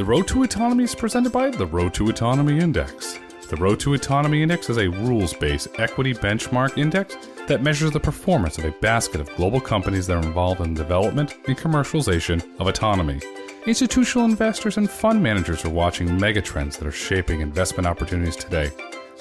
The Road to Autonomy is presented by the Road to Autonomy Index. The Road to Autonomy Index is a rules-based equity benchmark index that measures the performance of a basket of global companies that are involved in the development and commercialization of autonomy. Institutional investors and fund managers are watching megatrends that are shaping investment opportunities today.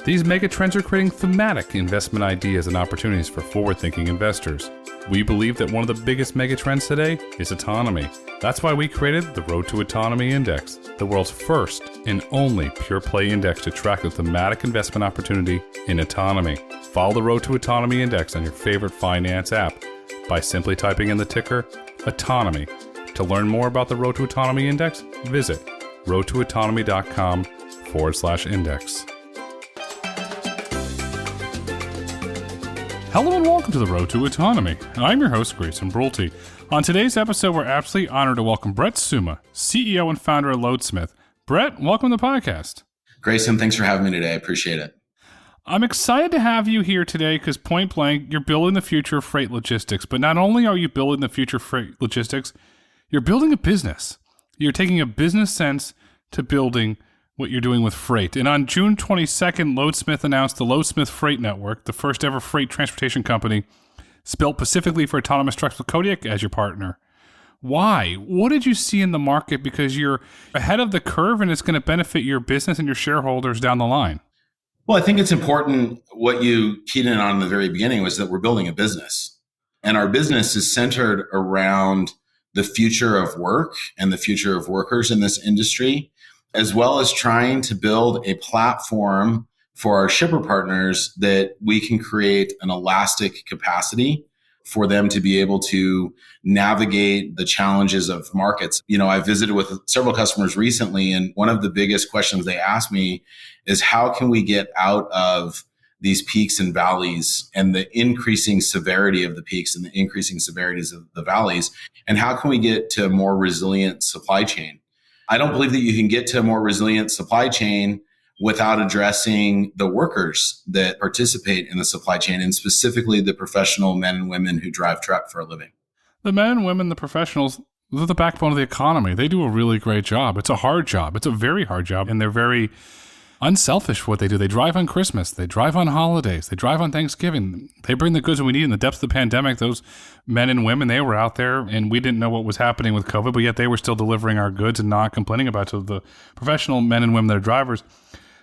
These megatrends are creating thematic investment ideas and opportunities for forward-thinking investors. We believe that one of the biggest megatrends today is autonomy. That's why we created the Road to Autonomy Index, the world's first and only pure-play index to track the thematic investment opportunity in autonomy. Follow the Road to Autonomy Index on your favorite finance app by simply typing in the ticker Autonomy. To learn more about the Road to Autonomy Index, visit roadtoautonomy.com/index. Hello and welcome to the Road to Autonomy. I'm your host, Grayson Brulte. On today's episode, we're absolutely honored to welcome Brett Suma, CEO and founder of Loadsmith. Brett, welcome to the podcast. Grayson, thanks for having me today. I appreciate it. I'm excited to have you here today because point blank, you're building the future of freight logistics. But not only are you building the future of freight logistics, you're building a business. You're taking a business sense to building what you're doing with freight. And on June 22nd, Loadsmith announced the Loadsmith Freight Network, the first ever freight transportation company, built specifically for autonomous trucks with Kodiak as your partner. Why? What did you see in the market? Because you're ahead of the curve and it's going to benefit your business and your shareholders down the line. Well, I think it's important what you keyed in on in the very beginning was that we're building a business. And our business is centered around the future of work and the future of workers in this industry, as well as trying to build a platform for our shipper partners that we can create an elastic capacity for them to be able to navigate the challenges of markets. You know, I visited with several customers recently, and one of the biggest questions they asked me is how can we get out of these peaks and valleys and the increasing severity of the peaks and the increasing severities of the valleys, and how can we get to a more resilient supply chain? I don't believe that you can get to a more resilient supply chain without addressing the workers that participate in the supply chain, and specifically the professional men and women who drive truck for a living. The men and women, the professionals, they're the backbone of the economy. They do a really great job. It's a hard job. It's a very hard job, and they're very unselfish for what they do. They drive on Christmas. They drive on holidays. They drive on Thanksgiving. They bring the goods that we need in the depths of the pandemic. Those men and women, they were out there, and we didn't know what was happening with COVID, but yet they were still delivering our goods and not complaining about it. So the professional men and women that are drivers.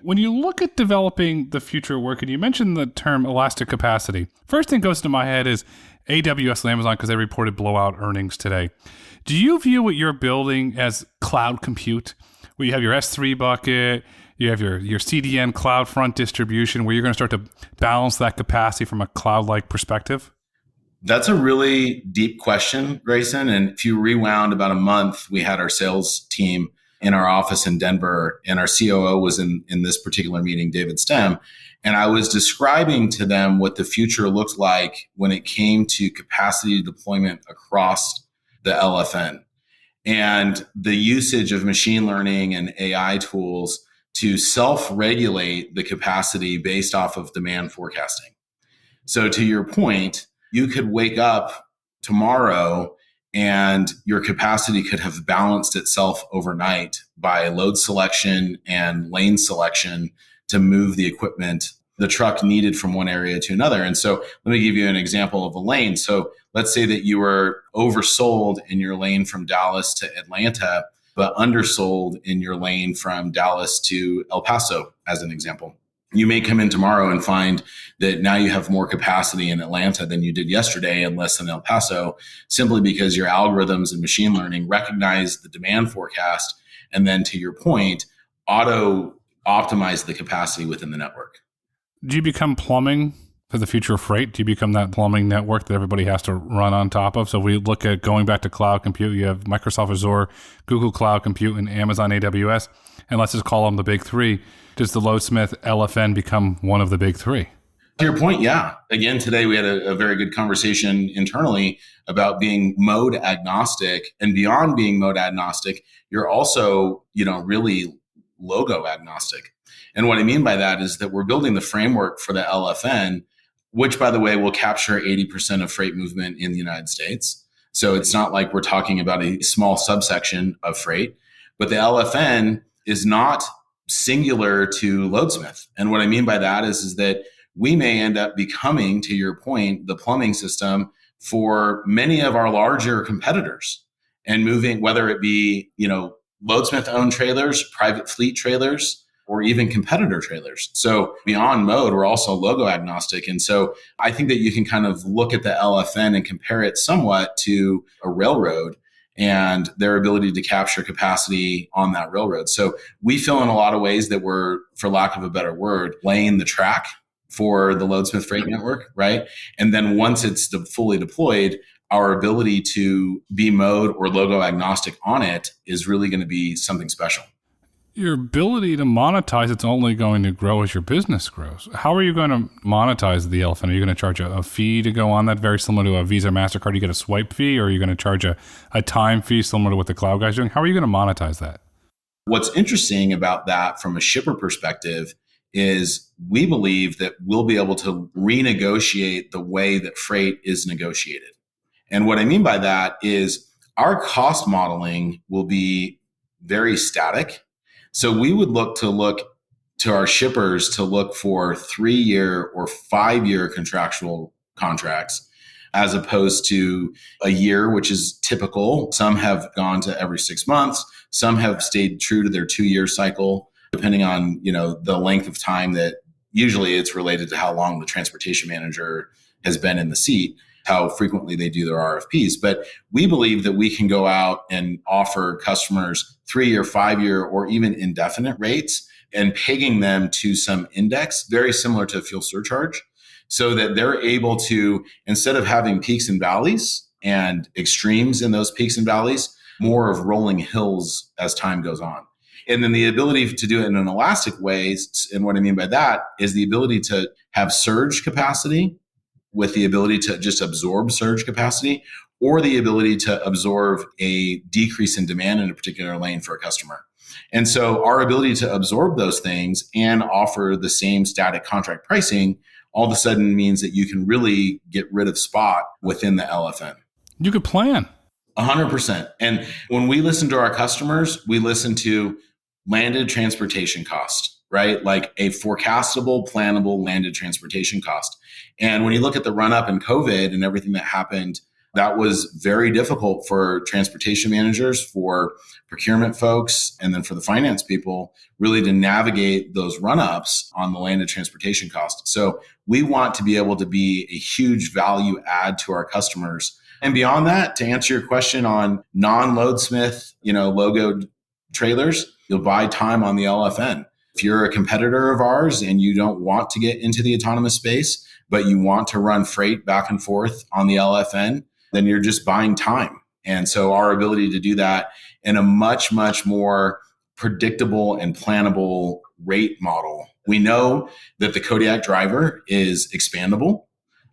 When you look at developing the future of work, and you mentioned the term elastic capacity, first thing goes to my head is AWS and Amazon because they reported blowout earnings today. Do you view what you're building as cloud compute, where you have your S3 bucket, you have your CDN CloudFront distribution, where you're going to start to balance that capacity from a cloud-like perspective? That's a really deep question, Grayson. And if you rewound about a month, we had our sales team in our office in Denver, and our COO was in this particular meeting, David Stem. And I was describing to them what the future looked like when it came to capacity deployment across the LFN and the usage of machine learning and AI tools to self-regulate the capacity based off of demand forecasting. So to your point, you could wake up tomorrow and your capacity could have balanced itself overnight by load selection and lane selection to move the equipment, the truck needed from one area to another. And so let me give you an example of a lane. So let's say that you were oversold in your lane from Dallas to Atlanta, but undersold in your lane from Dallas to El Paso, as an example. You may come in tomorrow and find that now you have more capacity in Atlanta than you did yesterday and less than El Paso, simply because your algorithms and machine learning recognize the demand forecast and then, to your point, auto optimize the capacity within the network. Do you become plumbing for the future of freight? Do you become that plumbing network that everybody has to run on top of? So we look at going back to cloud compute. You have Microsoft Azure, Google Cloud Compute, and Amazon AWS. And let's just call them the big three. Does the Loadsmith LFN become one of the big three? To your point, yeah. Again, today we had a very good conversation internally about being mode agnostic, and beyond being mode agnostic, you're also, really logo agnostic. And what I mean by that is that we're building the framework for the LFN, which, by the way, will capture 80% of freight movement in the United States. So it's not like we're talking about a small subsection of freight. But the LFN is not singular to Loadsmith. And what I mean by that is that we may end up becoming, to your point, the plumbing system for many of our larger competitors, and moving, whether it be, Loadsmith owned trailers, private fleet trailers, or even competitor trailers. So beyond mode, we're also logo agnostic. And so I think that you can kind of look at the LFN and compare it somewhat to a railroad and their ability to capture capacity on that railroad. So we feel in a lot of ways that we're, for lack of a better word, laying the track for the Loadsmith Freight Network, right? And then once it's fully deployed, our ability to be mode or logo agnostic on it is really going to be something special. Your ability to monetize, it's only going to grow as your business grows. How are you going to monetize the elephant? Are you going to charge a fee to go on that, very similar to a Visa, MasterCard? You get a swipe fee, or are you going to charge a time fee similar to what the cloud guys are doing? How are you going to monetize that? What's interesting about that from a shipper perspective is we believe that we'll be able to renegotiate the way that freight is negotiated. And what I mean by that is our cost modeling will be very static. So we would look to our shippers to look for 3-year or 5-year contractual contracts, as opposed to a year, which is typical. Some have gone to every 6 months. Some have stayed true to their 2-year cycle, depending on, the length of time that usually it's related to how long the transportation manager has been in the seat, how frequently they do their RFPs. But we believe that we can go out and offer customers 3-year, 5-year, or even indefinite rates and pegging them to some index, very similar to a fuel surcharge, so that they're able to, instead of having peaks and valleys and extremes in those peaks and valleys, more of rolling hills as time goes on. And then the ability to do it in an elastic way, and what I mean by that is the ability to have surge capacity with the ability to just absorb surge capacity, or the ability to absorb a decrease in demand in a particular lane for a customer. And so our ability to absorb those things and offer the same static contract pricing all of a sudden means that you can really get rid of spot within the LFN. You could plan. 100%. And when we listen to our customers, we listen to landed transportation cost, right? Like a forecastable, plannable landed transportation cost. And when you look at the run up in COVID and everything that happened, that was very difficult for transportation managers, for procurement folks, and then for the finance people really to navigate those run ups on the landed transportation cost. So we want to be able to be a huge value add to our customers. And beyond that, to answer your question on non-Loadsmith, logoed trailers, you'll buy time on the LFN. If you're a competitor of ours and you don't want to get into the autonomous space, but you want to run freight back and forth on the LFN, then you're just buying time. And so our ability to do that in a much, much more predictable and plannable rate model. We know that the Kodiak driver is expandable.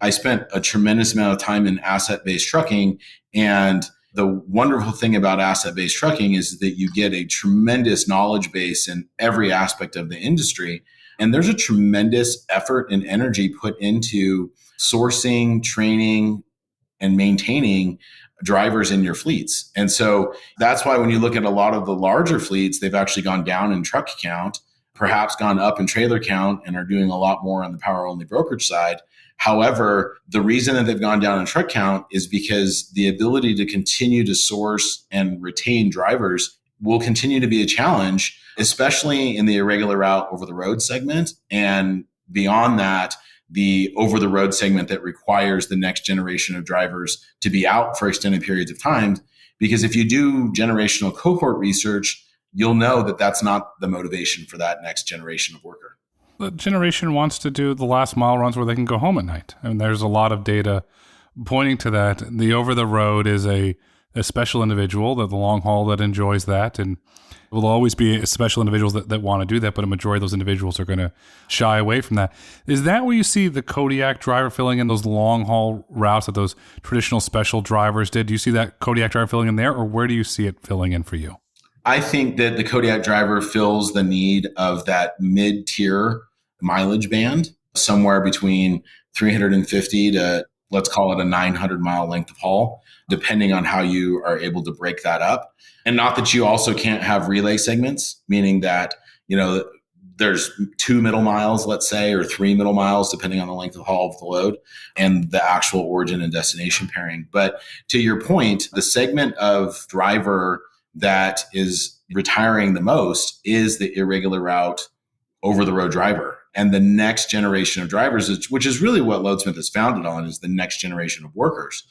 I spent a tremendous amount of time in asset-based trucking, and the wonderful thing about asset-based trucking is that you get a tremendous knowledge base in every aspect of the industry. And there's a tremendous effort and energy put into sourcing, training, and maintaining drivers in your fleets. And so that's why when you look at a lot of the larger fleets, they've actually gone down in truck count, perhaps gone up in trailer count, and are doing a lot more on the power-only brokerage side. However, the reason that they've gone down in truck count is because the ability to continue to source and retain drivers will continue to be a challenge, especially in the irregular route over the road segment. And beyond that, the over the road segment that requires the next generation of drivers to be out for extended periods of time. Because if you do generational cohort research, you'll know that that's not the motivation for that next generation of worker. The generation wants to do the last mile runs where they can go home at night. And there's a lot of data pointing to that. The over the road is a special individual, that the long haul that enjoys that. And will always be special individuals that want to do that, but a majority of those individuals are going to shy away from that. Is that where you see the Kodiak driver filling in those long haul routes that those traditional special drivers did? Do you see that Kodiak driver filling in there, or where do you see it filling in for you? I think that the Kodiak driver fills the need of that mid-tier mileage band, somewhere between 350 to let's call it a 900-mile length of haul, depending on how you are able to break that up. And not that you also can't have relay segments, meaning that, there's 2 middle miles, let's say, or 3 middle miles, depending on the length of haul of the load and the actual origin and destination pairing. But to your point, the segment of driver that is retiring the most is the irregular route over the road driver. And the next generation of drivers, which is really what Loadsmith is founded on, is the next generation of workers.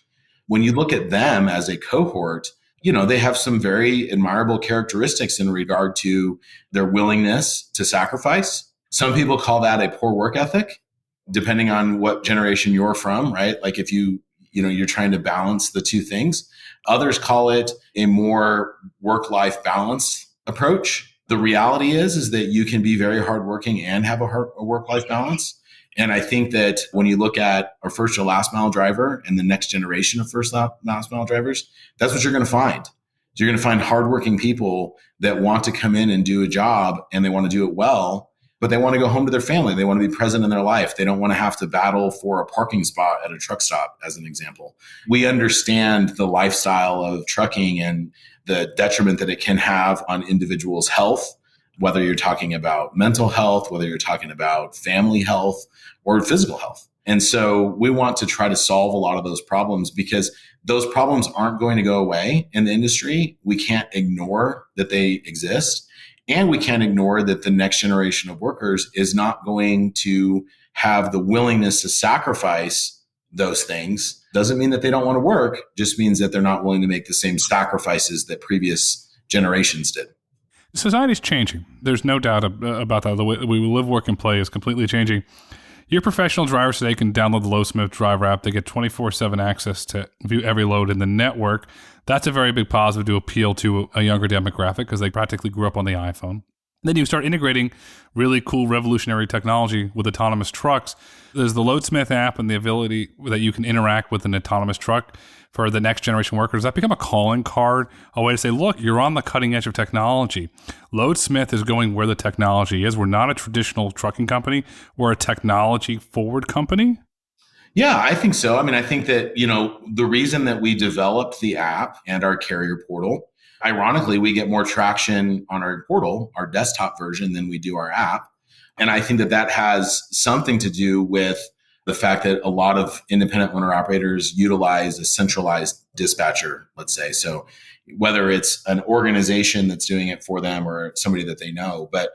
When you look at them as a cohort, they have some very admirable characteristics in regard to their willingness to sacrifice. Some people call that a poor work ethic, depending on what generation you're from, right? Like if you're trying to balance the two things. Others call it a more work-life balanced approach. The reality is that you can be very hardworking and have a work-life balance. And I think that when you look at our first to last mile driver and the next generation of first last mile drivers, that's what you're going to find. You're going to find hardworking people that want to come in and do a job and they want to do it well, but they want to go home to their family. They want to be present in their life. They don't want to have to battle for a parking spot at a truck stop, as an example. We understand the lifestyle of trucking and the detriment that it can have on individuals' health, whether you're talking about mental health, whether you're talking about family health or physical health. And so we want to try to solve a lot of those problems because those problems aren't going to go away in the industry. We can't ignore that they exist. And we can't ignore that the next generation of workers is not going to have the willingness to sacrifice those things. Doesn't mean that they don't want to work, just means that they're not willing to make the same sacrifices that previous generations did. Society's changing. There's no doubt about that. The way we live, work, and play is completely changing. Your professional drivers today can download the Loadsmith driver app. They get 24/7 access to view every load in the network. That's a very big positive to appeal to a younger demographic because they practically grew up on the iPhone. Then you start integrating really cool revolutionary technology with autonomous trucks. There's the Loadsmith app and the ability that you can interact with an autonomous truck for the next generation workers. Does that become a calling card, a way to say, look, you're on the cutting edge of technology. Loadsmith is going where the technology is. We're not a traditional trucking company. We're a technology forward company. Yeah, I think so. I mean, I think that, the reason that we developed the app and our carrier portal, ironically, we get more traction on our portal, our desktop version, than we do our app. And I think that has something to do with the fact that a lot of independent owner operators utilize a centralized dispatcher, let's say. So whether it's an organization that's doing it for them or somebody that they know, but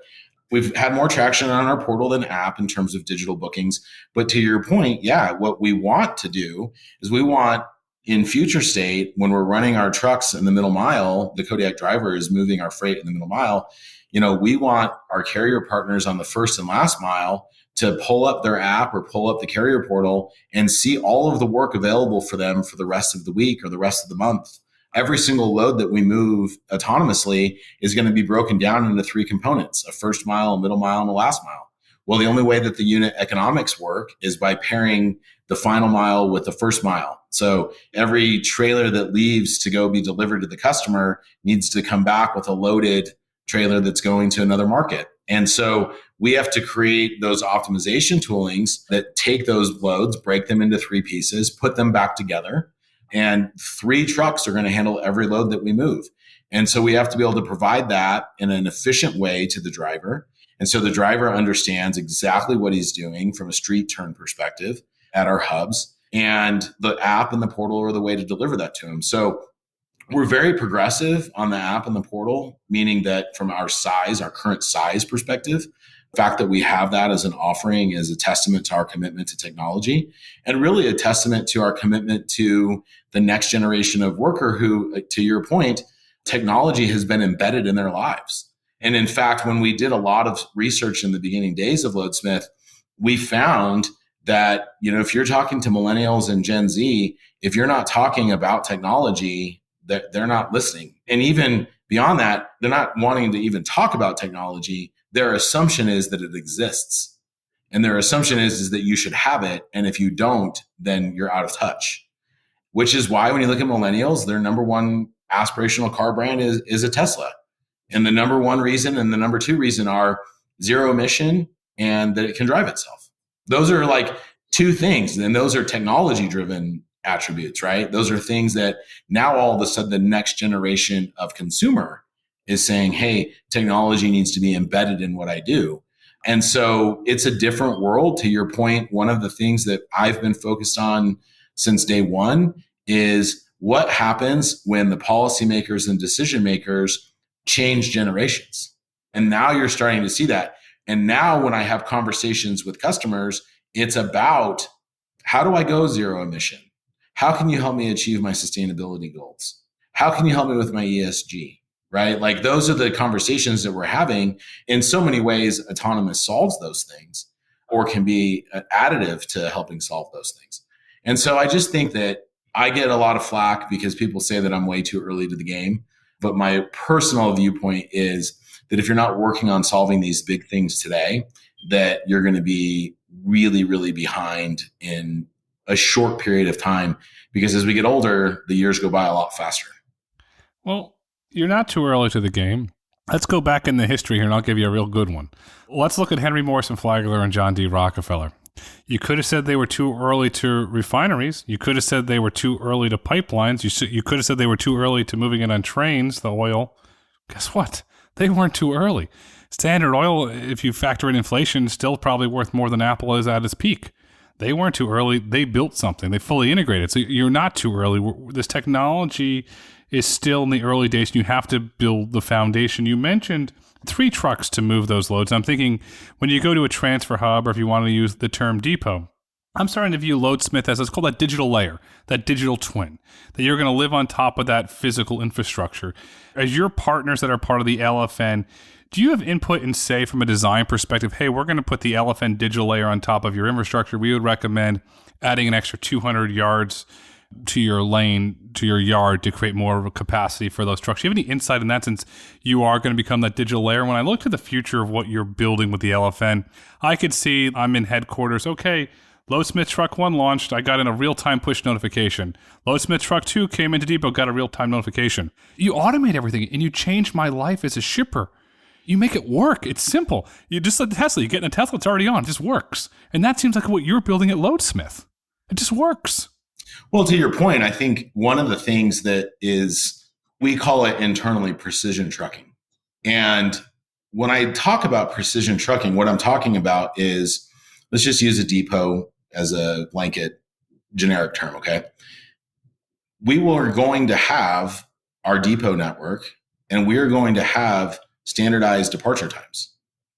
we've had more traction on our portal than app in terms of digital bookings. But to your point, yeah, what we want to do is we want in future state, when we're running our trucks in the middle mile, the Kodiak driver is moving our freight in the middle mile. We want our carrier partners on the first and last mile to pull up their app or pull up the carrier portal and see all of the work available for them for the rest of the week or the rest of the month. Every single load that we move autonomously is going to be broken down into 3 components: a first mile, a middle mile, and a last mile. Well, the only way that the unit economics work is by pairing the final mile with the first mile. So every trailer that leaves to go be delivered to the customer needs to come back with a loaded trailer that's going to another market. And so we have to create those optimization toolings that take those loads, break them into 3 pieces, put them back together, and 3 trucks are going to handle every load that we move. And so we have to be able to provide that in an efficient way to the driver. And so the driver understands exactly what he's doing from a street turn perspective at our hubs, and the app and the portal are the way to deliver that to him. So we're very progressive on the app and the portal, meaning that from our current size perspective, the fact that we have that as an offering is a testament to our commitment to technology and really a testament to our commitment to the next generation of worker who, to your point, technology has been embedded in their lives. And in fact, when we did a lot of research in the beginning days of Loadsmith, we found that, if you're talking to millennials and Gen Z, if you're not talking about technology, they're not listening. And even beyond that, they're not wanting to even talk about technology. Their assumption is that it exists. And their assumption is that you should have it. And if you don't, then you're out of touch. Which is why when you look at millennials, their number one aspirational car brand is a Tesla. And the number one reason and the number 2 reason are zero emission and that it can drive itself. Those are like two things. And those are technology driven attributes, right? Those are things that now all of a sudden the next generation of consumer is saying, hey, technology needs to be embedded in what I do. And so it's a different world. To your point, one of the things that I've been focused on since day one is what happens when the policymakers and decision makers change generations. And now you're starting to see that. And now when I have conversations with customers, it's about, how do I go zero emission? How can you help me achieve my sustainability goals? How can you help me with my ESG? Right? Like those are the conversations that we're having. In so many ways, autonomous solves those things or can be additive to helping solve those things. And so I just think that I get a lot of flack because people say that I'm way too early to the game. But my personal viewpoint is that if you're not working on solving these big things today, that you're going to be really, really behind in a short period of time, because as we get older, the years go by a lot faster. Well, you're not too early to the game. Let's go back in the history here, and I'll give you a real good one. Let's look at Henry Morrison Flagler and John D. Rockefeller. You could have said they were too early to refineries. You could have said they were too early to pipelines. You could have said they were too early to moving it on trains, the oil. Guess what? They weren't too early. Standard Oil, if you factor in inflation, is still probably worth more than Apple is at its peak. They weren't too early. They built something. They fully integrated. So you're not too early. This technology is still in the early days. You have to build the foundation. You mentioned 3 trucks to move those loads. I'm thinking when you go to a transfer hub, or if you want to use the term depot, I'm starting to view Loadsmith as, it's called that digital layer, that digital twin, that you're going to live on top of that physical infrastructure. As your partners that are part of the LFN, do you have input and say from a design perspective, hey, we're going to put the LFN digital layer on top of your infrastructure. We would recommend adding an extra 200 yards to your lane, to your yard, to create more of a capacity for those trucks. Do you have any insight in that, since you are going to become that digital layer? When I look to the future of what you're building with the LFN, I could see, I'm in headquarters, okay, Loadsmith Truck 1 launched, I got in a real-time push notification. Loadsmith Truck 2 came into depot, got a real-time notification. You automate everything, and you change my life as a shipper. You make it work. It's simple. You just like Tesla. You get in a Tesla, it's already on. It just works. And that seems like what you're building at Loadsmith. It just works. Well, to your point, I think one of the things that is, we call it internally precision trucking. And when I talk about precision trucking, what I'm talking about is, let's just use a depot as a blanket generic term, okay? We are going to have our depot network, and we are going to have standardized departure times.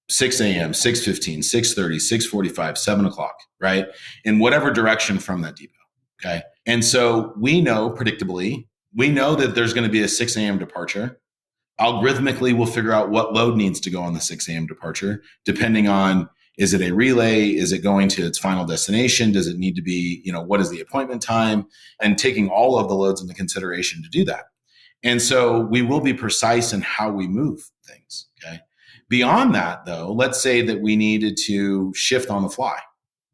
6 a.m., 6:15, 6:30, 6:45, 7 o'clock, right? In whatever direction from that depot, okay? And so we know predictably, we know that there's going to be a 6 a.m. departure. Algorithmically, we'll figure out what load needs to go on the 6 a.m. departure, depending on, is it a relay? Is it going to its final destination? Does it need to be, what is the appointment time? And taking all of the loads into consideration to do that. And so we will be precise in how we move things, okay? Beyond that, though, let's say that we needed to shift on the fly.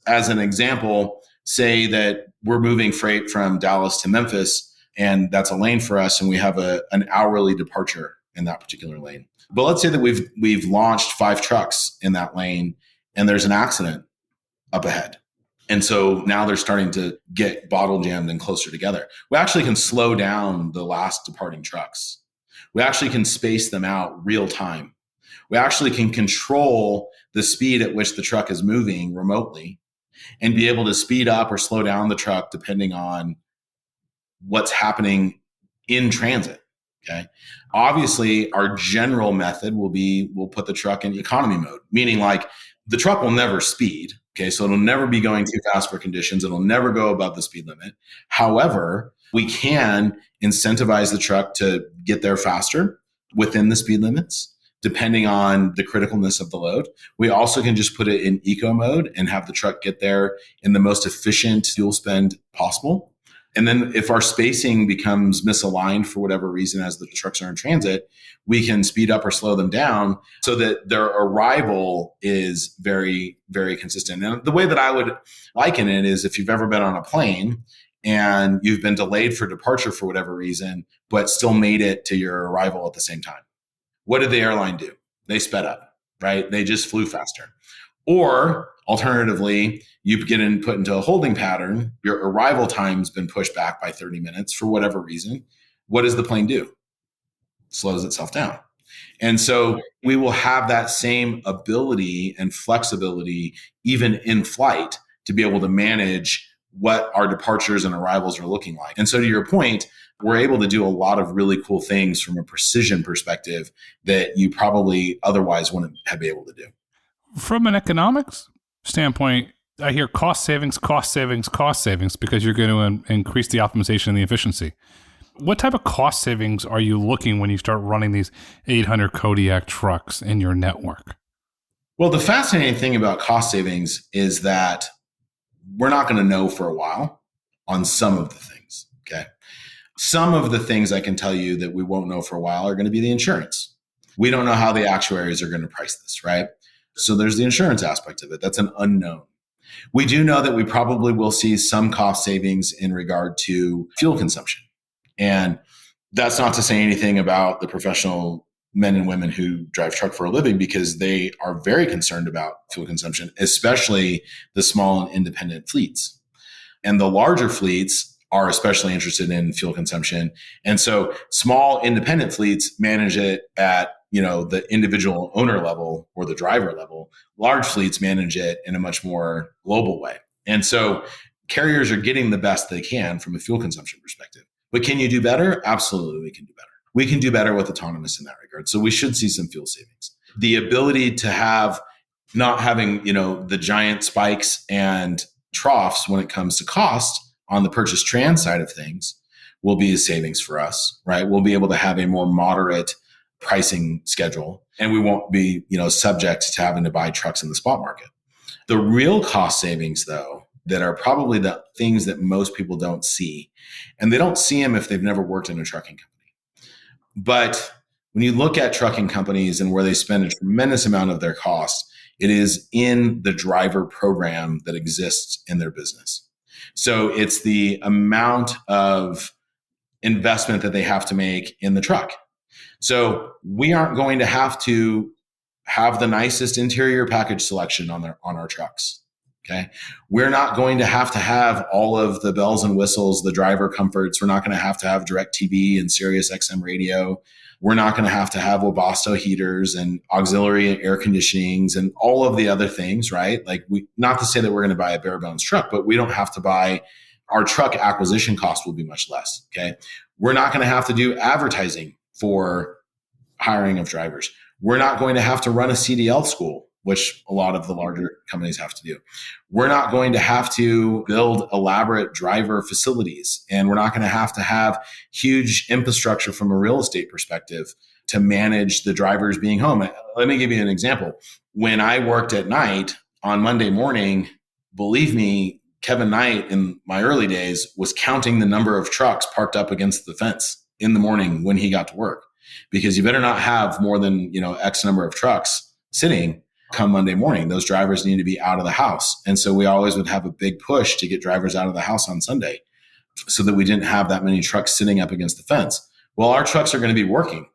As an example, say that we're moving freight from Dallas to Memphis, and that's a lane for us, and we have an hourly departure in that particular lane. But let's say that we've launched 5 trucks in that lane, and there's an accident up ahead. And so now they're starting to get bottle jammed and closer together. We actually can slow down the last departing trucks. We actually can space them out real time. We actually can control the speed at which the truck is moving remotely and be able to speed up or slow down the truck depending on what's happening in transit. Okay. Obviously, our general method will be, we'll put the truck in economy mode, meaning like the truck will never speed. Okay. So it'll never be going too fast for conditions. It'll never go above the speed limit. However, we can incentivize the truck to get there faster within the speed limits, depending on the criticalness of the load. We also can just put it in eco mode and have the truck get there in the most efficient fuel spend possible. And then if our spacing becomes misaligned for whatever reason as the trucks are in transit, we can speed up or slow them down so that their arrival is very, very consistent. And the way that I would liken it is, if you've ever been on a plane and you've been delayed for departure for whatever reason, but still made it to your arrival at the same time. What did the airline do? They sped up, right? They just flew faster. Or alternatively, you put into a holding pattern, your arrival time's been pushed back by 30 minutes for whatever reason. What does the plane do? Slows itself down. And so we will have that same ability and flexibility, even in flight, to be able to manage what our departures and arrivals are looking like. And so to your point, we're able to do a lot of really cool things from a precision perspective that you probably otherwise wouldn't have been able to do. From an economics standpoint, I hear cost savings, cost savings, cost savings, because you're going to increase the optimization and the efficiency. What type of cost savings are you looking when you start running these 800 Kodiak trucks in your network? Well, the fascinating thing about cost savings is that we're not going to know for a while on some of the things. Okay. Some of the things I can tell you that we won't know for a while are going to be the insurance. We don't know how the actuaries are going to price this, right? So there's the insurance aspect of it. That's an unknown. We do know that we probably will see some cost savings in regard to fuel consumption. And that's not to say anything about the professional men and women who drive truck for a living, because they are very concerned about fuel consumption, especially the small and independent fleets. And the larger fleets are especially interested in fuel consumption. And so small independent fleets manage it at, the individual owner level or the driver level. Large fleets manage it in a much more global way. And so carriers are getting the best they can from a fuel consumption perspective. But can you do better? Absolutely, we can do better. We can do better with autonomous in that regard. So we should see some fuel savings. The ability to have not having, the giant spikes and troughs when it comes to cost on the purchase trans side of things will be a savings for us, right? We'll be able to have a more moderate pricing schedule, and we won't be, subject to having to buy trucks in the spot market. The real cost savings, though, that are probably the things that most people don't see, and they don't see them if they've never worked in a trucking company. But when you look at trucking companies and where they spend a tremendous amount of their cost, it is in the driver program that exists in their business. So it's the amount of investment that they have to make in the truck. So we aren't going to have to have the nicest interior package selection on our trucks. Okay. We're not going to have all of the bells and whistles, the driver comforts. We're not going to have DirecTV and Sirius XM radio. We're not going to have Webasto heaters and auxiliary air conditionings and all of the other things, right? Not to say that we're going to buy a bare bones truck, but we don't have to buy. Our truck acquisition cost will be much less. Okay. We're not going to have to do advertising for hiring of drivers. We're not going to have to run a CDL school, which a lot of the larger companies have to do. We're not going to have to build elaborate driver facilities, and we're not going to have huge infrastructure from a real estate perspective to manage the drivers being home. Let me give you an example. When I worked at night on Monday morning, believe me, Kevin Knight in my early days was counting the number of trucks parked up against the fence in the morning when he got to work, because you better not have more than, X number of trucks sitting come Monday morning. Those drivers need to be out of the house. And so we always would have a big push to get drivers out of the house on Sunday so that we didn't have that many trucks sitting up against the fence. Well, our trucks are going to be working.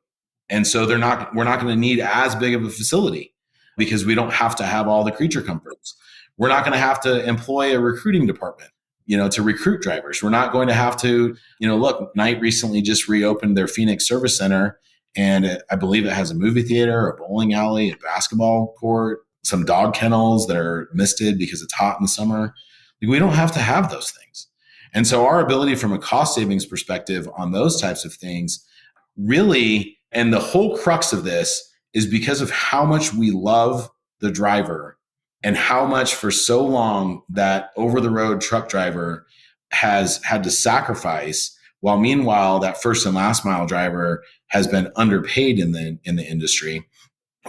And so we're not going to need as big of a facility because we don't have to have all the creature comforts. We're not going to have to employ a recruiting department, to recruit drivers. We're not going to have to, look, Knight recently just reopened their Phoenix service center, and I believe it has a movie theater, a bowling alley, a basketball court, some dog kennels that are misted because it's hot in the summer. We don't have to have those things. And so our ability from a cost savings perspective on those types of things really, and the whole crux of this is because of how much we love the driver and how much for so long that over-the-road truck driver has had to sacrifice, while meanwhile that first and last mile driver has been underpaid in the industry.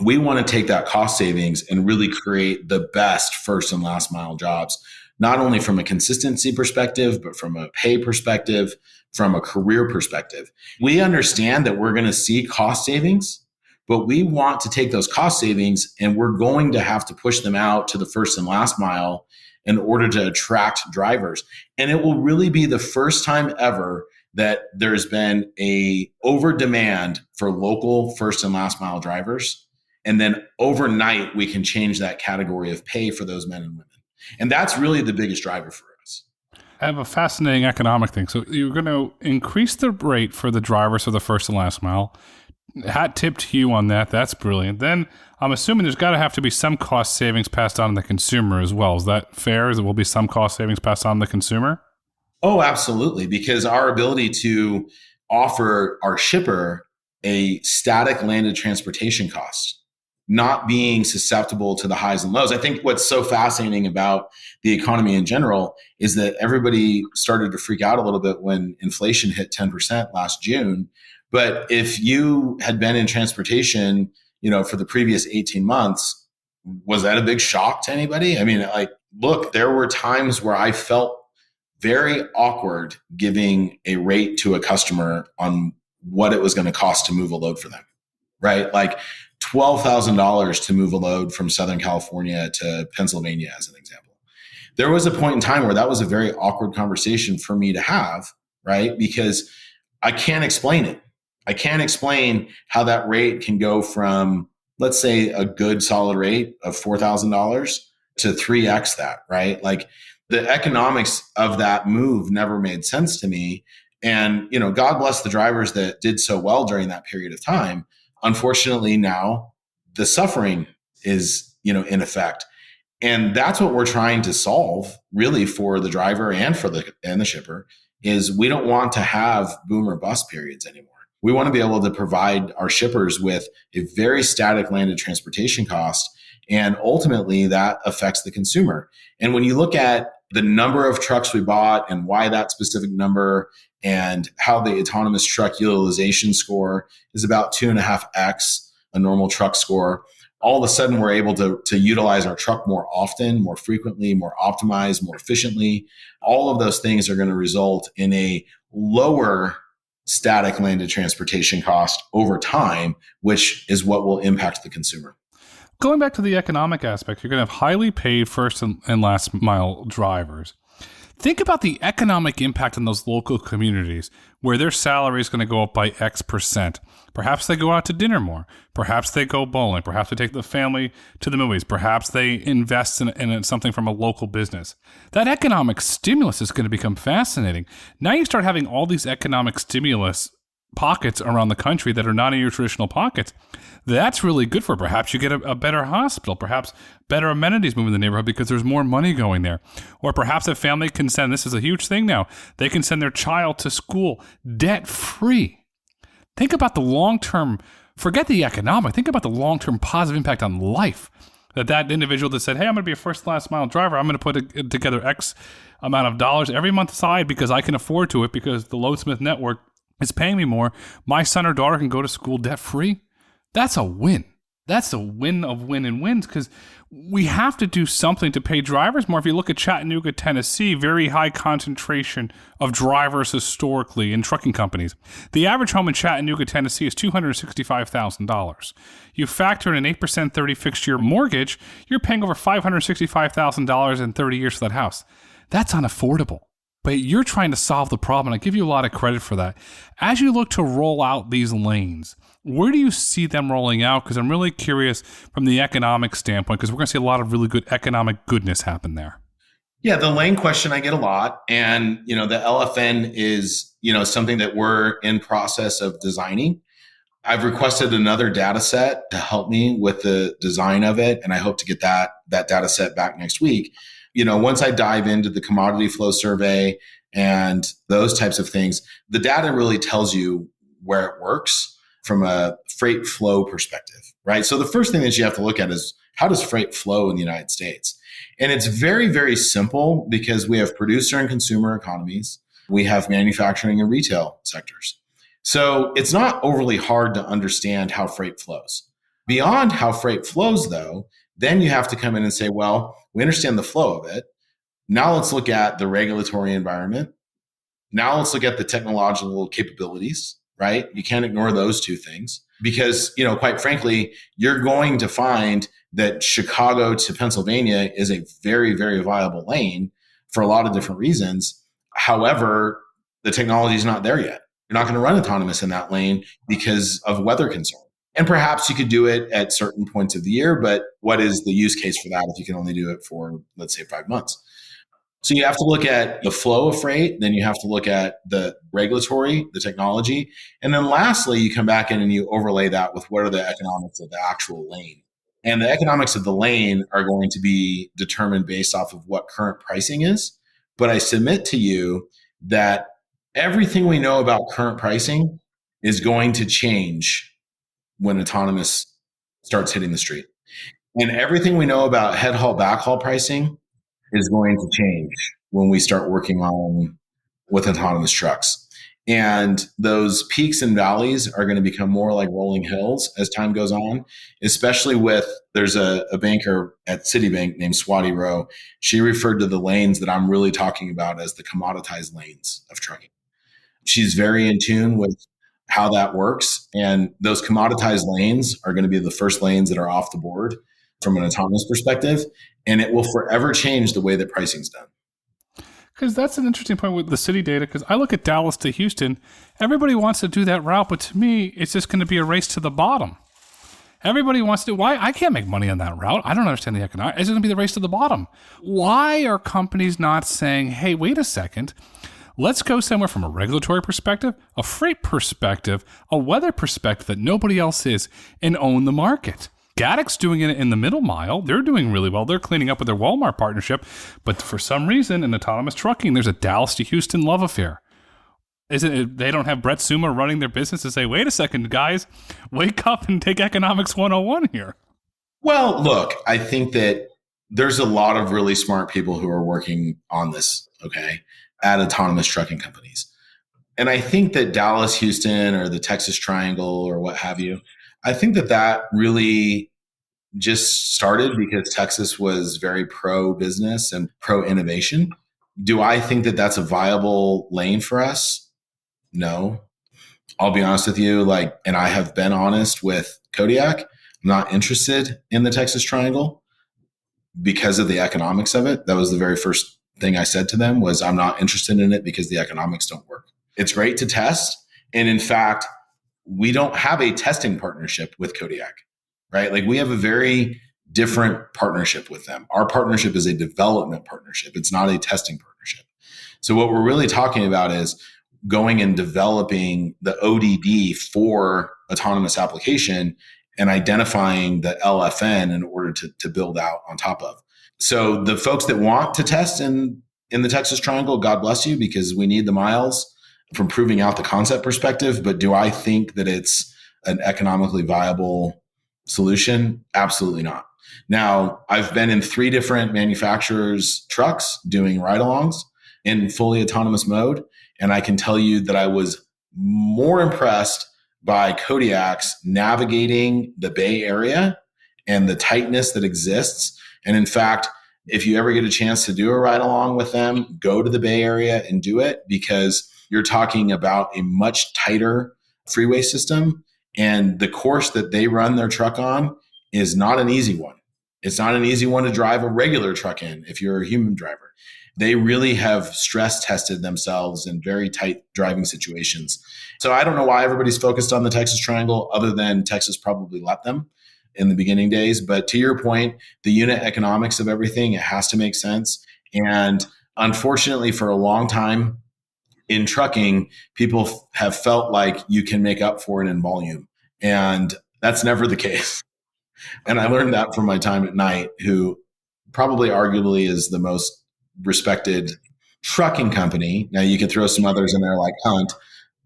We want to take that cost savings and really create the best first and last mile jobs, not only from a consistency perspective, but from a pay perspective, from a career perspective. We understand that we're going to see cost savings, but we want to take those cost savings and we're going to have to push them out to the first and last mile in order to attract drivers. And it will really be the first time ever that there's been a over demand for local first and last mile drivers. And then overnight, we can change that category of pay for those men and women. And that's really the biggest driver for us. I have a fascinating economic thing. So you're going to increase the rate for the drivers for the first and last mile. Hat tip to you on that. That's brilliant. Then I'm assuming there's got to have to be some cost savings passed on to the consumer as well. Is that fair? There will be some cost savings passed on to the consumer? Oh, absolutely. Because our ability to offer our shipper a static landed transportation cost, not being susceptible to the highs and lows. I think what's so fascinating about the economy in general is that everybody started to freak out a little bit when inflation hit 10% last June. But if you had been in transportation, for the previous 18 months, was that a big shock to anybody? I mean, look, there were times where I felt very awkward giving a rate to a customer on what it was going to cost to move a load for them, right? Like $12,000 to move a load from Southern California to Pennsylvania, as an example. There was a point in time where that was a very awkward conversation for me to have, right? Because I can't explain it. I can't explain how that rate can go from, let's say, a good solid rate of $4,000 to 3x that, right? Like the economics of that move never made sense to me. And, God bless the drivers that did so well during that period of time. Unfortunately, now the suffering is, in effect. And that's what we're trying to solve really for the driver and for the shipper is we don't want to have boom or bust periods anymore. We want to be able to provide our shippers with a very static landed transportation cost. And ultimately that affects the consumer. And when you look at the number of trucks we bought and why that specific number and how the autonomous truck utilization score is about 2.5x a normal truck score, all of a sudden we're able to utilize our truck more often, more frequently, more optimized, more efficiently. All of those things are going to result in a lower static landed transportation cost over time, which is what will impact the consumer. Going back to the economic aspect, you're going to have highly paid first and last mile drivers. Think about the economic impact on those local communities where their salary is going to go up by X%. Perhaps they go out to dinner more. Perhaps they go bowling. Perhaps they take the family to the movies. Perhaps they invest in something from a local business. That economic stimulus is going to become fascinating. Now you start having all these economic stimulus pockets around the country that are not in your traditional pockets. That's really good for perhaps you get a better hospital, perhaps better amenities moving in the neighborhood because there's more money going there. Or perhaps a family can send, this is a huge thing now, they can send their child to school debt-free. Think about the long-term, forget the economic, think about the long-term positive impact on life that individual that said, hey, I'm going to be a first last mile driver. I'm going to put together X amount of dollars every month aside because I can afford to it because the Loadsmith Network is paying me more. My son or daughter can go to school debt-free. That's a win. That's a win of win and wins because we have to do something to pay drivers more. If you look at Chattanooga, Tennessee, very high concentration of drivers historically in trucking companies. The average home in Chattanooga, Tennessee is $265,000. You factor in an 8% 30 fixed-year mortgage, you're paying over $565,000 in 30 years for that house. That's unaffordable. But you're trying to solve the problem, and I give you a lot of credit for that. As you look to roll out these lanes, where do you see them rolling out? Because I'm really curious from the economic standpoint, because we're going to see a lot of really good economic goodness happen there. Yeah, the lane question I get a lot. And, the LFN is, something that we're in process of designing. I've requested another data set to help me with the design of it. And I hope to get that data set back next week. Once I dive into the commodity flow survey and those types of things, the data really tells you where it works from a freight flow perspective, right? So the first thing that you have to look at is how does freight flow in the United States? And it's very, very simple because we have producer and consumer economies. We have manufacturing and retail sectors. So it's not overly hard to understand how freight flows. Beyond how freight flows, though, then you have to come in and say, well, we understand the flow of it. Now let's look at the regulatory environment. Now let's look at the technological capabilities, right? You can't ignore those two things because, quite frankly, you're going to find that Chicago to Pennsylvania is a very, very viable lane for a lot of different reasons. However, the technology is not there yet. You're not going to run autonomous in that lane because of weather concern. And perhaps you could do it at certain points of the year, but what is the use case for that if you can only do it for, let's say, 5 months? So you have to look at the flow of freight, then you have to look at the regulatory, the technology, and then lastly, you come back in and you overlay that with what are the economics of the actual lane. And the economics of the lane are going to be determined based off of what current pricing is. But I submit to you that everything we know about current pricing is going to change when autonomous starts hitting the street. And everything we know about head haul, backhaul pricing is going to change when we start working on with autonomous trucks. And those peaks and valleys are going to become more like rolling hills as time goes on, especially with there's a banker at Citibank named Swati Rowe. She referred to the lanes that I'm really talking about as the commoditized lanes of trucking. She's very in tune with how that works. And those commoditized lanes are going to be the first lanes that are off the board from an autonomous perspective. And it will forever change the way that pricing's done. Because that's an interesting point with the city data. Because I look at Dallas to Houston, everybody wants to do that route, but to me, it's just going to be a race to the bottom. Everybody wants to. Why? I can't make money on that route. I don't understand the economics. It's going to be the race to the bottom. Why are companies not saying, "Hey, wait a second. Let's go somewhere from a regulatory perspective, a freight perspective, a weather perspective that nobody else is, and own the market." Gaddick's doing it in the middle mile. They're doing really well. They're cleaning up with their Walmart partnership. But for some reason, in autonomous trucking, there's a Dallas to Houston love affair. They don't have Brett Suma running their business to say, wait a second, guys, wake up and take economics 101 here. Well, look, I think that there's a lot of really smart people who are working on this, okay, at autonomous trucking companies. And I think that Dallas, Houston, or the Texas Triangle, or what have you, I think that really just started because Texas was very pro-business and pro-innovation. Do I think that that's a viable lane for us? No. I'll be honest with you, and I have been honest with Kodiak. I'm not interested in the Texas Triangle because of the economics of it. That was the very first thing I said to them was I'm not interested in it because the economics don't work. It's great to test. And in fact, we don't have a testing partnership with Kodiak, right? We have a very different partnership with them. Our partnership is a development partnership. It's not a testing partnership. So what we're really talking about is going and developing the ODD for autonomous application and identifying the LFN in order to build out on top of. So the folks that want to test in the Texas Triangle, God bless you, because we need the miles from proving out the concept perspective. But do I think that it's an economically viable solution? Absolutely not. Now, I've been in 3 different manufacturers' trucks doing ride-alongs in fully autonomous mode. And I can tell you that I was more impressed by Kodiak's navigating the Bay Area and the tightness that exists. And in fact, if you ever get a chance to do a ride-along with them, go to the Bay Area and do it, because you're talking about a much tighter freeway system. And the course that they run their truck on is not an easy one. It's not an easy one to drive a regular truck in if you're a human driver. They really have stress tested themselves in very tight driving situations. So I don't know why everybody's focused on the Texas Triangle other than Texas probably let them in the beginning days. But to your point, the unit economics of everything, it has to make sense. And unfortunately, for a long time, in trucking, people have felt like you can make up for it in volume. And that's never the case. And I learned that from my time at Knight, who probably arguably is the most respected trucking company. Now you can throw some others in there like Hunt,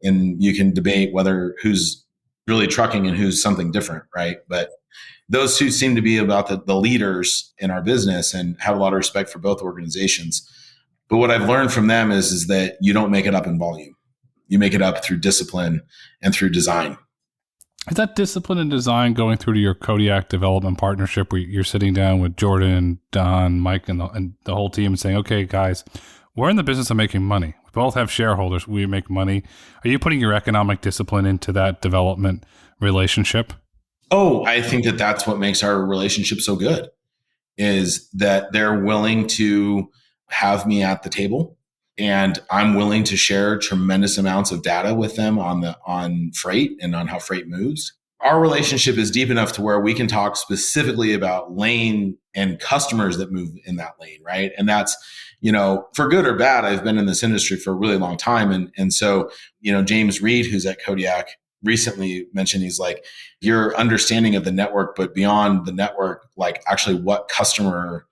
and you can debate whether who's really trucking and who's something different, right? But those two seem to be about the leaders in our business and have a lot of respect for both organizations. But what I've learned from them is that you don't make it up in volume. You make it up through discipline and through design. Is that discipline and design going through to your Kodiak development partnership where you're sitting down with Jordan, Don, Mike, and the whole team and saying, okay, guys, we're in the business of making money. We both have shareholders. We make money. Are you putting your economic discipline into that development relationship? Oh, I think that that's what makes our relationship so good, is that they're willing to have me at the table, and I'm willing to share tremendous amounts of data with them on freight and on how freight moves. our relationship is deep enough to where we can talk specifically about lane and customers that move in that lane, right? And that's, for good or bad, I've been in this industry for a really long time. And so, James Reed, who's at Kodiak, recently mentioned, he's like, your understanding of the network, but beyond the network, like actually what customer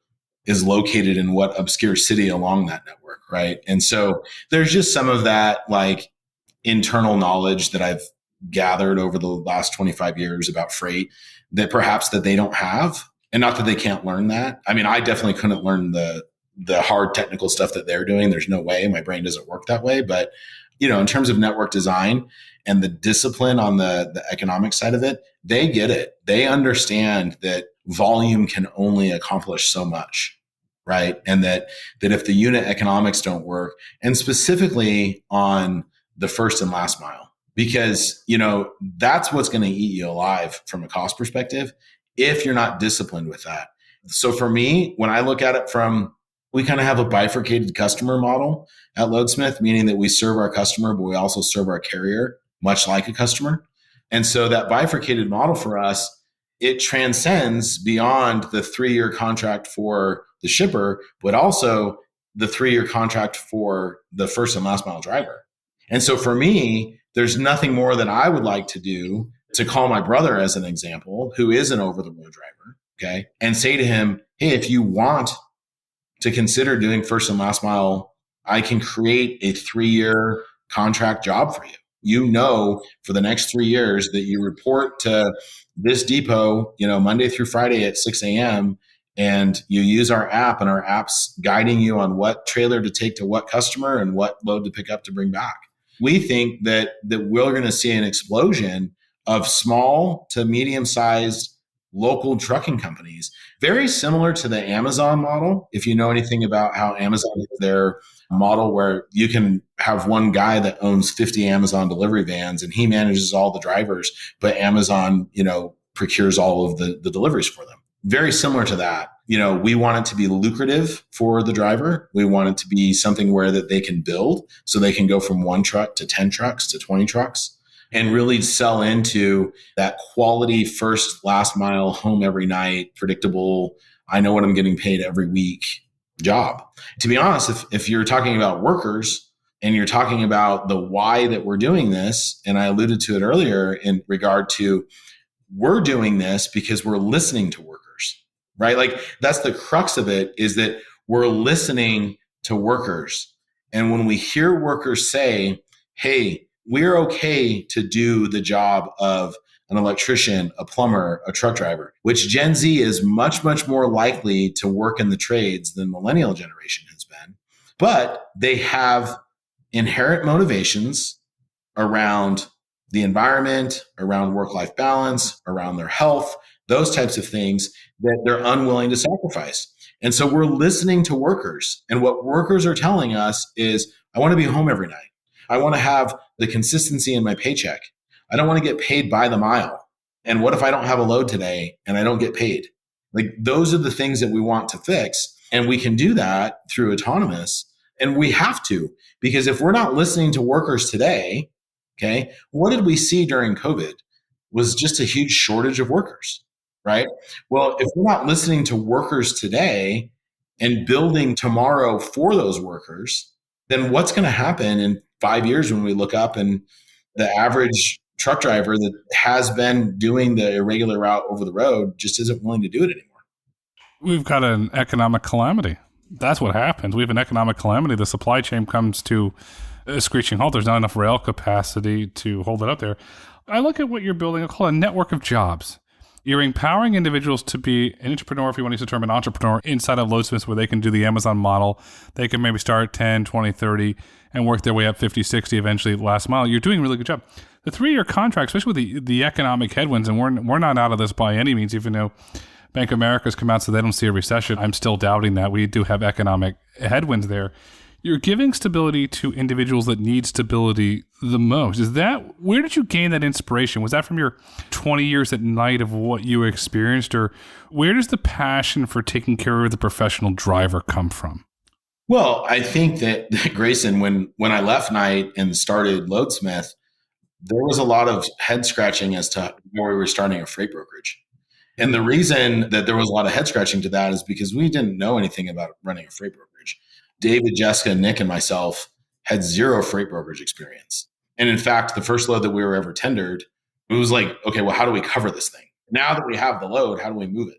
is located in what obscure city along that network, right? And so there's just some of that like internal knowledge that I've gathered over the last 25 years about freight that perhaps that they don't have. And not that they can't learn that. I mean, I definitely couldn't learn the hard technical stuff that they're doing. There's no way. My brain doesn't work that way. But, in terms of network design and the discipline on the economic side of it, they get it. They understand that volume can only accomplish so much, right? And that if the unit economics don't work, and specifically on the first and last mile, because, that's what's going to eat you alive from a cost perspective if you're not disciplined with that. So for me, when I look at it we kind of have a bifurcated customer model at Loadsmith, meaning that we serve our customer, but we also serve our carrier, much like a customer. And so that bifurcated model for us, it transcends beyond the 3-year contract for the shipper, but also the 3-year contract for the first and last mile driver. And so for me, there's nothing more that I would like to do to call my brother as an example, who is an over-the-road driver, okay, and say to him, hey, if you want to consider doing first and last mile, I can create a 3-year contract job for you. For the next 3 years that you report to this depot, Monday through Friday at 6 a.m., and you use our app, and our app's guiding you on what trailer to take to what customer and what load to pick up to bring back. We think that we're going to see an explosion of small to medium-sized local trucking companies, very similar to the Amazon model. If you know anything about how Amazon is their model, where you can have one guy that owns 50 Amazon delivery vans and he manages all the drivers, but Amazon, procures all of the deliveries for them. Very similar to that. We want it to be lucrative for the driver. We want it to be something where that they can build, so they can go from 1 truck to 10 trucks to 20 trucks and really sell into that quality first, last mile, home every night, predictable, I know what I'm getting paid every week job. To be honest, if you're talking about workers and you're talking about the why that we're doing this, and I alluded to it earlier in regard to we're doing this because we're listening to workers, right? Like that's the crux of it, is that we're listening to workers. And when we hear workers say, hey, we're okay to do the job of an electrician, a plumber, a truck driver, which Gen Z is much, much more likely to work in the trades than millennial generation has been. But they have inherent motivations around the environment, around work-life balance, around their health, those types of things that they're unwilling to sacrifice. And so we're listening to workers. And what workers are telling us is, I want to be home every night. I want to have the consistency in my paycheck. I don't want to get paid by the mile. And what if I don't have a load today and I don't get paid? Like those are the things that we want to fix. And we can do that through autonomous. And we have to, because if we're not listening to workers today, okay, what did we see during COVID? Was just a huge shortage of workers, right? Well, if we're not listening to workers today and building tomorrow for those workers, then what's going to happen in 5 years when we look up and the average truck driver that has been doing the irregular route over the road just isn't willing to do it anymore? We've got an economic calamity. That's what happens. We have an economic calamity. The supply chain comes to a screeching halt. There's not enough rail capacity to hold it up there. I look at what you're building. I call it a network of jobs. You're empowering individuals to be an entrepreneur, if you want to use the term, an entrepreneur inside of Loadsmith, where they can do the Amazon model. They can maybe start 10, 20, 30 and work their way up 50, 60, eventually last mile. You're doing a really good job. The 3-year contract, especially with the economic headwinds, and we're not out of this by any means, even though Bank of America's come out so they don't see a recession. I'm still doubting that. We do have economic headwinds there. You're giving stability to individuals that need stability the most. Where did you gain that inspiration? Was that from your 20 years at night of what you experienced, or where does the passion for taking care of the professional driver come from? Well, I think that Grayson, when I left Night and started Loadsmith, there was a lot of head scratching as to where we were starting a freight brokerage. And the reason that there was a lot of head scratching to that is because we didn't know anything about running a freight brokerage. David, Jessica, Nick, and myself had zero freight brokerage experience. And in fact, the first load that we were ever tendered, it was like, okay, well, how do we cover this thing? Now that we have the load, how do we move it?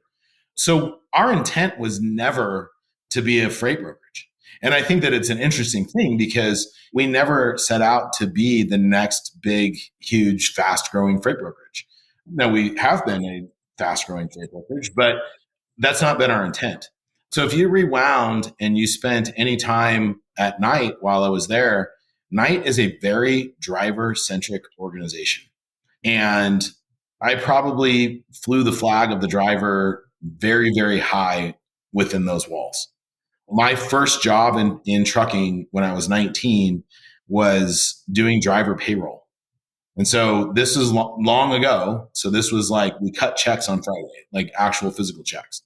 So our intent was never to be a freight brokerage. And I think that it's an interesting thing because we never set out to be the next big, huge, fast growing freight brokerage. Now, we have been a fast growing freight brokerage, but that's not been our intent. So if you rewound and you spent any time at night while I was there, Knight is a very driver centric organization. And I probably flew the flag of the driver very, very high within those walls. My first job in trucking when I was 19 was doing driver payroll. And so this is long ago. So this was like we cut checks on Friday, like actual physical checks.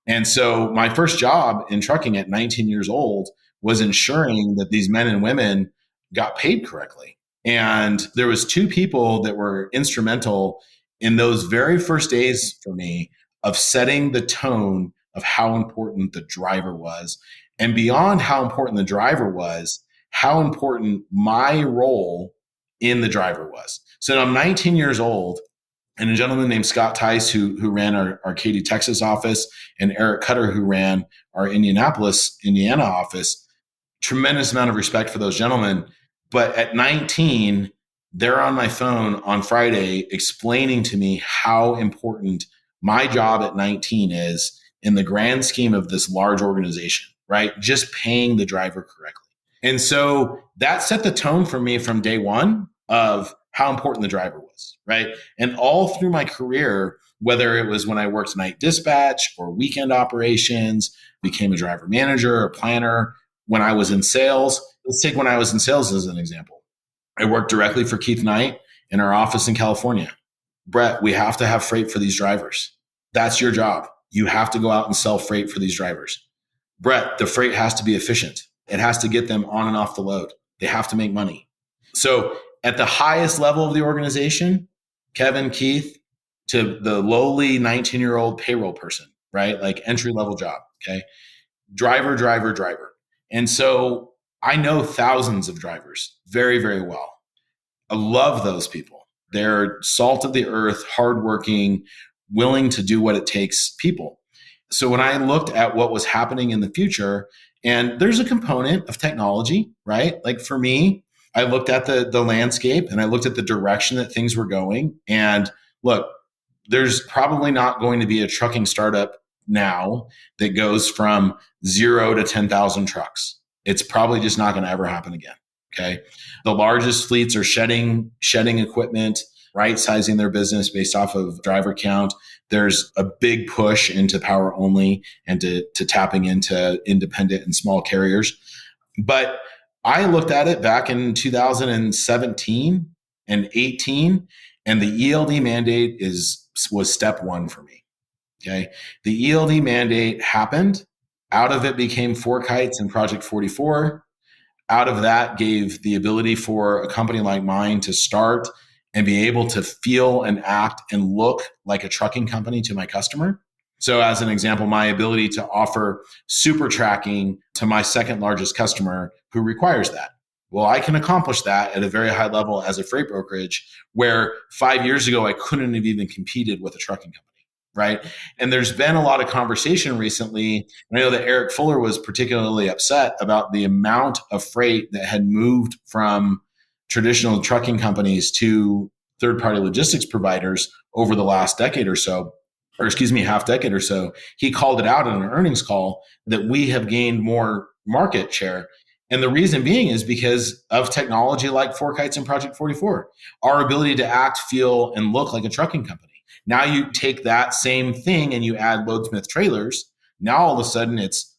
And so my first job in trucking at 19 years old was ensuring that these men and women got paid correctly. And there was two people that were instrumental in those very first days for me of setting the tone of how important the driver was. And beyond how important the driver was, how important my role in the driver was. So I'm 19 years old, and a gentleman named Scott Tice, who ran our Katy, Texas office, and Eric Cutter, who ran our Indianapolis, Indiana office. Tremendous amount of respect for those gentlemen. But at 19, they're on my phone on Friday explaining to me how important my job at 19 is in the grand scheme of this large organization, right? Just paying the driver correctly. And so that set the tone for me from day one of how important the driver was, right? And all through my career, whether it was when I worked night dispatch or weekend operations, became a driver manager, a planner, when I was in sales, let's take when I was in sales as an example. I worked directly for Keith Knight in our office in California. Brett, we have to have freight for these drivers. That's your job. You have to go out and sell freight for these drivers. Brett, the freight has to be efficient. It has to get them on and off the load. They have to make money. So at the highest level of the organization, Kevin, Keith, to the lowly 19-year-old payroll person, right? Like entry-level job, okay? Driver, driver, driver. And so I know thousands of drivers very, very well. I love those people. They're salt of the earth, hardworking, willing to do what it takes people. So when I looked at what was happening in the future, and there's a component of technology, right? Like for me, I looked at the landscape and I looked at the direction that things were going. And look, there's probably not going to be a trucking startup now that goes from 0 to 10,000 trucks. It's probably just not going to ever happen again. Okay. The largest fleets are shedding equipment, right? Sizing their business based off of driver count. There's a big push into power only and to tapping into independent and small carriers. But I looked at it back in 2017 and 18, and the ELD mandate was step one for me. Okay. The ELD mandate happened. Out of it became Fork Heights and Project 44. Out of that gave the ability for a company like mine to start and be able to feel and act and look like a trucking company to my customer. So as an example, my ability to offer super tracking to my second largest customer who requires that. Well, I can accomplish that at a very high level as a freight brokerage where 5 years ago, I couldn't have even competed with a trucking company. Right. And there's been a lot of conversation recently. And I know that Eric Fuller was particularly upset about the amount of freight that had moved from traditional trucking companies to third-party logistics providers over the last decade or so, half decade or so. He called it out in an earnings call that we have gained more market share. And the reason being is because of technology like Fork Heights and Project 44, our ability to act, feel, and look like a trucking company. Now you take that same thing and you add Loadsmith trailers. Now all of a sudden it's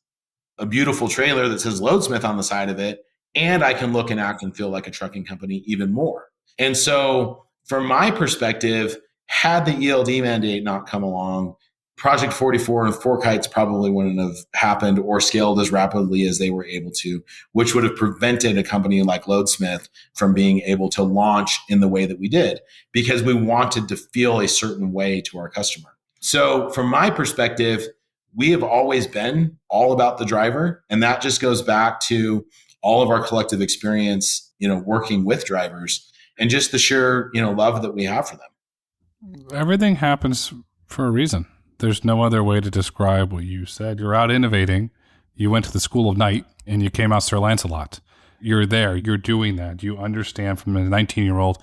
a beautiful trailer that says Loadsmith on the side of it. And I can look and act and feel like a trucking company even more. And so from my perspective, had the ELD mandate not come along, Project 44 and Four Kites probably wouldn't have happened or scaled as rapidly as they were able to, which would have prevented a company like Loadsmith from being able to launch in the way that we did, because we wanted to feel a certain way to our customer. So from my perspective, we have always been all about the driver. And that just goes back to all of our collective experience, working with drivers and just the sheer, love that we have for them. Everything happens for a reason. There's no other way to describe what you said. You're out innovating. You went to the school of night and you came out Sir Lancelot. You're there. You're doing that. You understand from a 19-year-old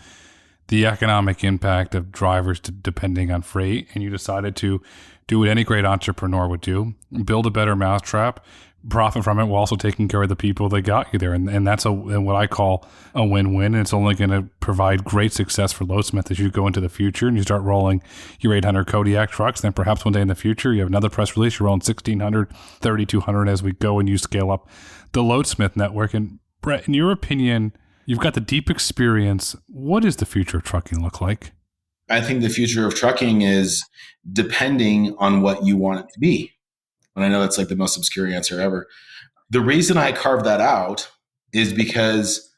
the economic impact of drivers depending on freight, and you decided to do what any great entrepreneur would do, build a better mousetrap, profit from it while also taking care of the people that got you there. And that's what I call a win-win. And it's only going to provide great success for Loadsmith as you go into the future and you start rolling your 800 Kodiak trucks. Then perhaps one day in the future, you have another press release, you're rolling 1,600, 3,200 as we go and you scale up the Loadsmith network. And Brett, in your opinion, you've got the deep experience. What does the future of trucking look like? I think the future of trucking is depending on what you want it to be. And I know that's like the most obscure answer ever. The reason I carved that out is because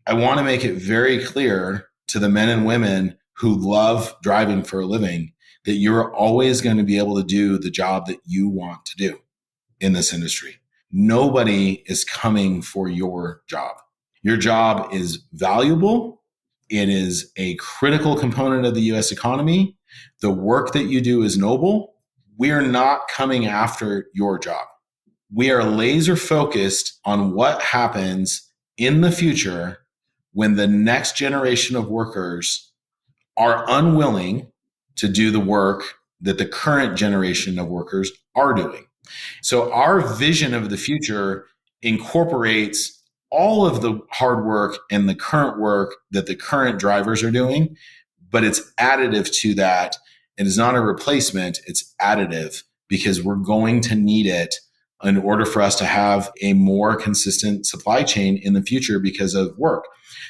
I want to make it very clear to the men and women who love driving for a living that you're always going to be able to do the job that you want to do in this industry. Nobody is coming for your job. Your job is valuable. It is a critical component of the U.S. economy. The work that you do is noble. We are not coming after your job. We are laser focused on what happens in the future when the next generation of workers are unwilling to do the work that the current generation of workers are doing. So our vision of the future incorporates all of the hard work and the current work that the current drivers are doing, but it's additive to that. It is not a replacement, it's additive, because we're going to need it in order for us to have a more consistent supply chain in the future because of work.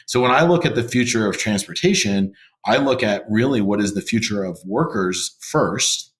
So when I look at the future of transportation, I look at really what is the future of workers first.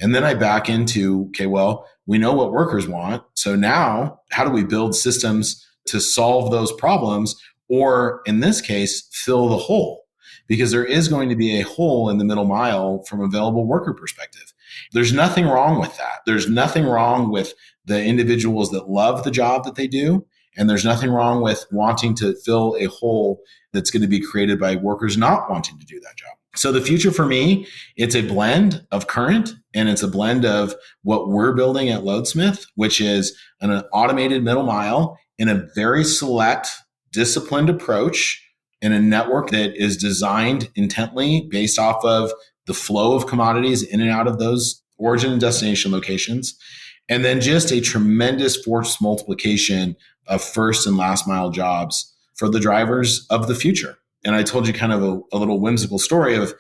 And then I back into, okay, well, we know what workers want. So now how do we build systems to solve those problems? Or in this case, fill the hole? Because there is going to be a hole in the middle mile from a available worker perspective. There's nothing wrong with that. There's nothing wrong with the individuals that love the job that they do. And there's nothing wrong with wanting to fill a hole that's going to be created by workers not wanting to do that job. So the future for me, it's a blend of current and it's a blend of what we're building at Loadsmith, which is an automated middle mile in a very select, disciplined approach in a network that is designed intently based off of the flow of commodities in and out of those origin and destination locations. And then just a tremendous force multiplication of first and last mile jobs for the drivers of the future. And I told you kind of a little whimsical story of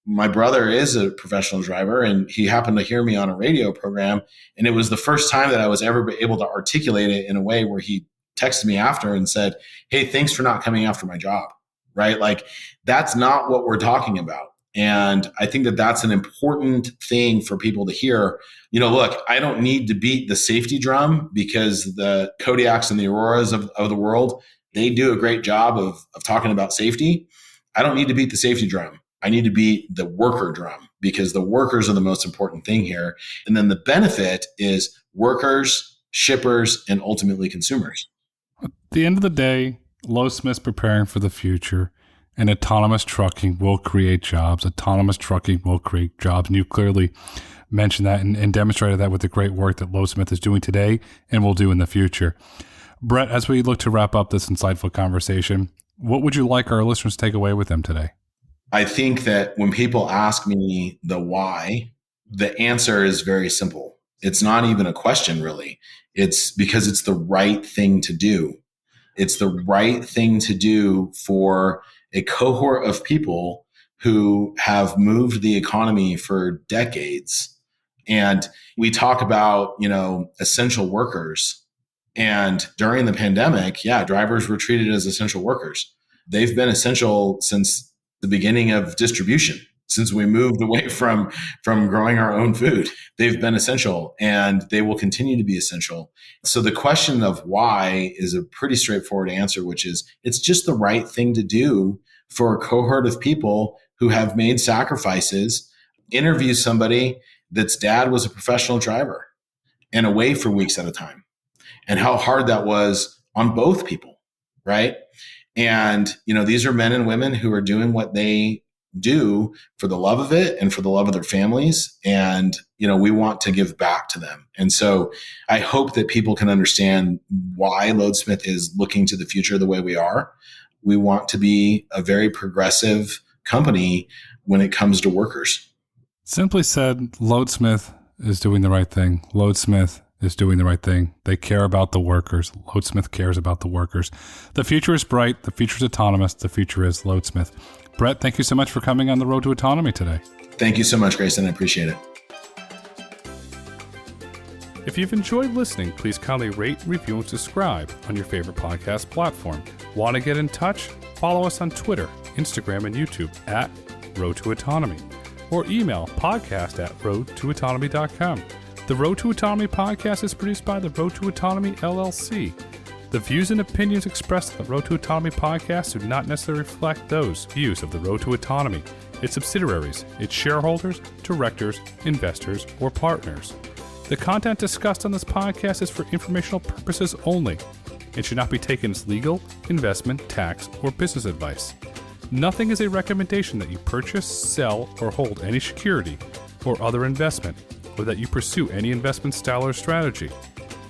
my brother is a professional driver and he happened to hear me on a radio program. And it was the first time that I was ever able to articulate it in a way where he texted me after and said, "Hey, thanks for not coming after my job." Right? Like that's not what we're talking about. And I think that that's an important thing for people to hear. Look, I don't need to beat the safety drum because the Kodiaks and the Auroras of the world, they do a great job of talking about safety. I don't need to beat the safety drum. I need to beat the worker drum because the workers are the most important thing here. And then the benefit is workers, shippers, and ultimately consumers. At the end of the day, Loadsmith's preparing for the future, and autonomous trucking will create jobs. Autonomous trucking will create jobs. And you clearly mentioned that and demonstrated that with the great work that Loadsmith is doing today and will do in the future. Brett, as we look to wrap up this insightful conversation, what would you like our listeners to take away with them today? I think that when people ask me the why, the answer is very simple. It's not even a question, really. It's because it's the right thing to do. It's the right thing to do for a cohort of people who have moved the economy for decades. And we talk about, essential workers. And during the pandemic, drivers were treated as essential workers. They've been essential since the beginning of distribution. since we moved away from growing our own food. They've been essential and they will continue to be essential. So the question of why is a pretty straightforward answer, which is it's just the right thing to do for a cohort of people who have made sacrifices. Interview somebody that's dad was a professional driver and away for weeks at a time, and how hard that was on both people, right? And, these are men and women who are doing what they do for the love of it and for the love of their families. And, we want to give back to them. And so I hope that people can understand why Loadsmith is looking to the future the way we are. We want to be a very progressive company when it comes to workers. Simply said, Loadsmith is doing the right thing. Loadsmith is doing the right thing. They care about the workers. Loadsmith cares about the workers. The future is bright. The future is autonomous. The future is Loadsmith. Brett, thank you so much for coming on the road to autonomy today. Thank you so much, Grayson. I appreciate it. If you've enjoyed listening, please kindly rate, review, and subscribe on your favorite podcast platform. Want to get in touch? Follow us on Twitter, Instagram, and YouTube at Road to Autonomy, or email podcast@roadtoautonomy.com. The Road to Autonomy podcast is produced by the Road to Autonomy LLC. The views and opinions expressed on the Road to Autonomy podcast do not necessarily reflect those views of the Road to Autonomy, its subsidiaries, its shareholders, directors, investors, or partners. The content discussed on this podcast is for informational purposes only. It should not be taken as legal, investment, tax, or business advice. Nothing is a recommendation that you purchase, sell, or hold any security or other investment, or that you pursue any investment style or strategy.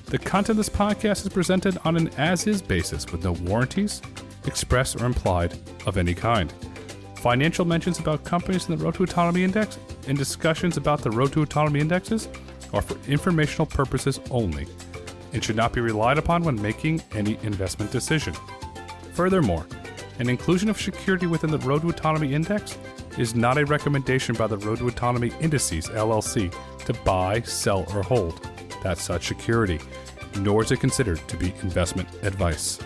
The content of this podcast is presented on an as-is basis with no warranties, express or implied, of any kind. Financial mentions about companies in the Road to Autonomy Index and discussions about the Road to Autonomy Indexes are for informational purposes only and should not be relied upon when making any investment decision. Furthermore, an inclusion of security within the Road to Autonomy Index is not a recommendation by the Road to Autonomy Indices LLC to buy, sell, or hold that such security, nor is it considered to be investment advice.